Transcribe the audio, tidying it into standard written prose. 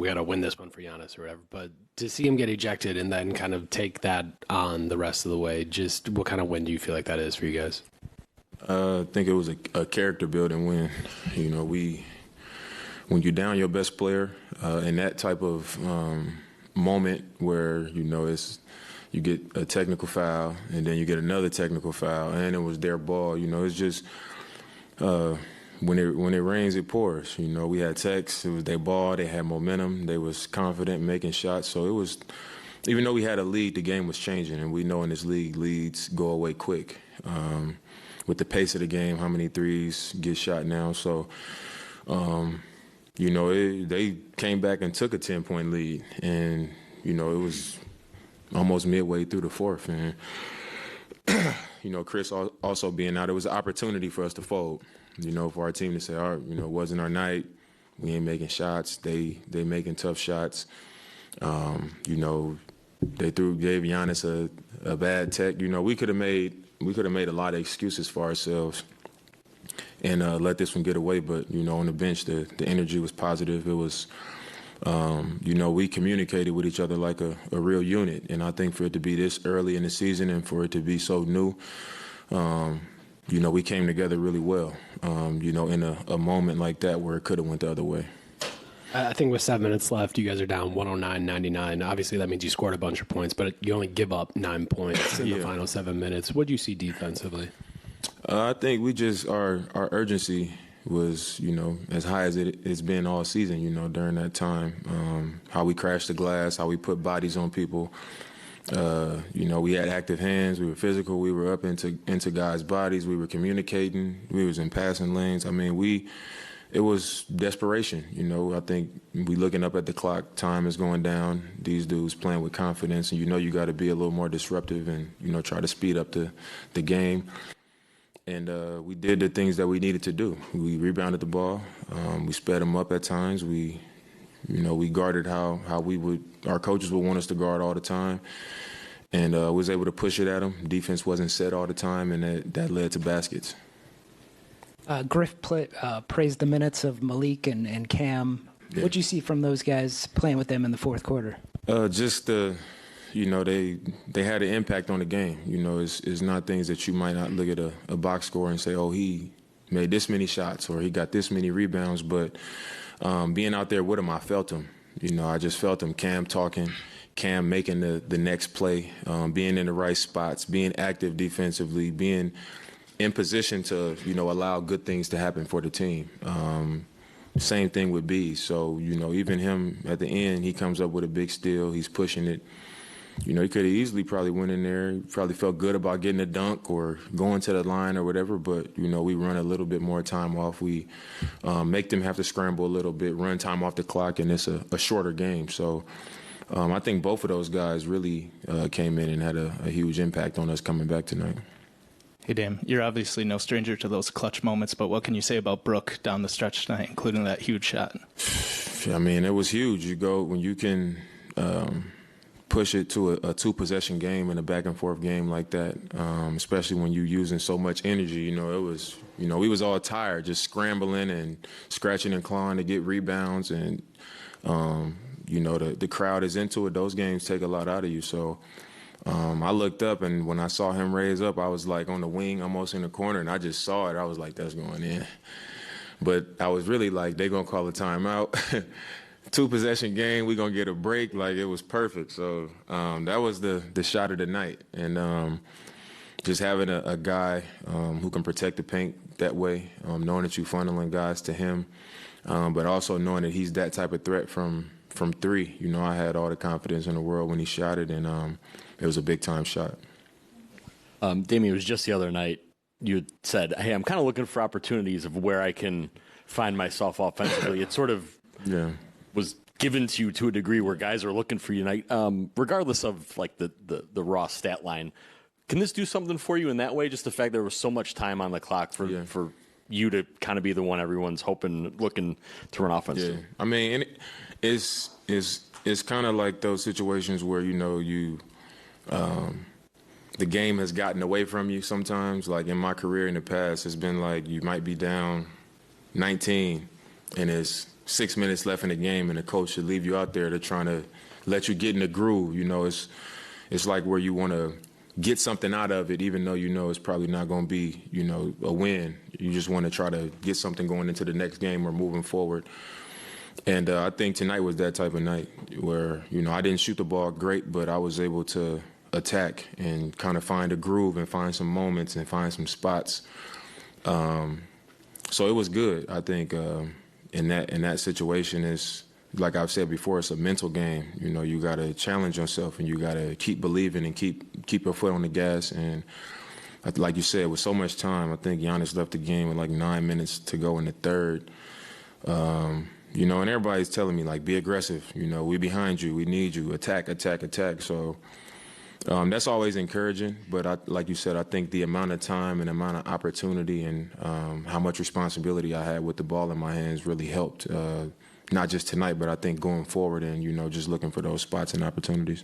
we got to win this one for Giannis or whatever. But to see him get ejected and then kind of take that on the rest of the way, just what kind of win do you feel like that is for you guys? I think it was a character building win. You know, when you're down your best player in that type of moment where, you know, you get a technical foul and then you get another technical foul and it was their ball, you know, it's just when it rains, it pours. You know, we had techs, it was their ball, they had momentum, they was confident making shots. So it was, even though we had a lead, the game was changing, and we know in this league, leads go away quick. With the pace of the game, how many threes get shot now. So, you know, they came back and took a 10-point lead. And, you know, it was almost midway through the fourth. And, you know, Chris also being out, it was an opportunity for us to fold, you know, for our team to say, all right, you know, it wasn't our night. We ain't making shots. They making tough shots. You know, they gave Giannis a bad tech. You know, we could have made a lot of excuses for ourselves and let this one get away. But, you know, on the bench, the energy was positive. It was, you know, we communicated with each other like a real unit. And I think for it to be this early in the season and for it to be so new, you know, we came together really well, you know, in a moment like that where it could have went the other way. I think with 7 minutes left, you guys are down 109-99. Obviously, that means you scored a bunch of points, but you only give up 9 points in the final 7 minutes. What do you see defensively? I think we just our urgency was, you know, as high as it's been all season, you know, during that time. How we crashed the glass, how we put bodies on people. You know, we had active hands, we were physical, we were up into guys' bodies, we were communicating, we was in passing lanes. I mean, it was desperation, you know. I think we looking up at the clock, time is going down, these dudes playing with confidence, and you know you got to be a little more disruptive and, you know, try to speed up the game. And we did the things that we needed to do. We rebounded the ball, we sped them up at times, we guarded how our coaches would want us to guard all the time, and was able to push it at them. Defense wasn't set all the time, and that led to baskets. Griff praised the minutes of Malik and Cam. Yeah. What did you see from those guys playing with them in the fourth quarter? Just you know, they had an impact on the game. You know, it's not things that you might not look at a box score and say, oh, he made this many shots or he got this many rebounds. But being out there with him, I felt him. You know, I just felt him. Cam talking, Cam making the next play, being in the right spots, being active defensively, being in position to, you know, allow good things to happen for the team. Same thing with B. So, you know, even him at the end, he comes up with a big steal. He's pushing it. You know, he could have easily probably went in there. He probably felt good about getting a dunk or going to the line or whatever. But, you know, we run a little bit more time off. We make them have to scramble a little bit, run time off the clock, and it's a shorter game. So I think both of those guys really came in and had a huge impact on us coming back tonight. Hey, Dame, you're obviously no stranger to those clutch moments, but what can you say about Brook down the stretch tonight, including that huge shot? I mean, it was huge. When you can push it to a two-possession game and a back-and-forth game like that, especially when you're using so much energy. You know, it was, you know, we was all tired, just scrambling and scratching and clawing to get rebounds. And, you know, the crowd is into it. Those games take a lot out of you. So I looked up, and when I saw him raise up, I was like on the wing, almost in the corner, and I just saw it. I was like, that's going in. But I was really like, they're going to call a timeout. Two-possession game, we're going to get a break. Like, it was perfect. So that was the shot of the night. And just having a guy who can protect the paint that way, knowing that you're funneling guys to him, but also knowing that he's that type of threat from three. You know, I had all the confidence in the world when he shot it, and it was a big-time shot. Damian, it was just the other night you had said, hey, I'm kind of looking for opportunities of where I can find myself offensively. It sort of was given to you to a degree where guys are looking for you tonight. Regardless of, like, the raw stat line, can this do something for you in that way, just the fact there was so much time on the clock for you to kind of be the one everyone's looking to run offense to? I mean, it's kind of like those situations where, you know, the game has gotten away from you sometimes. Like in my career in the past, it's been like you might be down 19 and it's 6 minutes left in the game, and the coach should leave you out there to trying to let you get in the groove. You know, it's like where you want to get something out of it, even though you know it's probably not going to be, you know, a win. You just want to try to get something going into the next game or moving forward. And I think tonight was that type of night where, you know, I didn't shoot the ball great, but I was able to attack and kind of find a groove and find some moments and find some spots. So it was good. I think in that situation, is like I've said before, it's a mental game. You know, you got to challenge yourself and you got to keep believing and keep your foot on the gas. And like you said, with so much time, I think Giannis left the game with like 9 minutes to go in the third. You know, and everybody's telling me, like, be aggressive. You know, we behind you. We need you. Attack, attack, attack. So that's always encouraging. But like you said, I think the amount of time and amount of opportunity and how much responsibility I had with the ball in my hands really helped, not just tonight, but I think going forward and, you know, just looking for those spots and opportunities.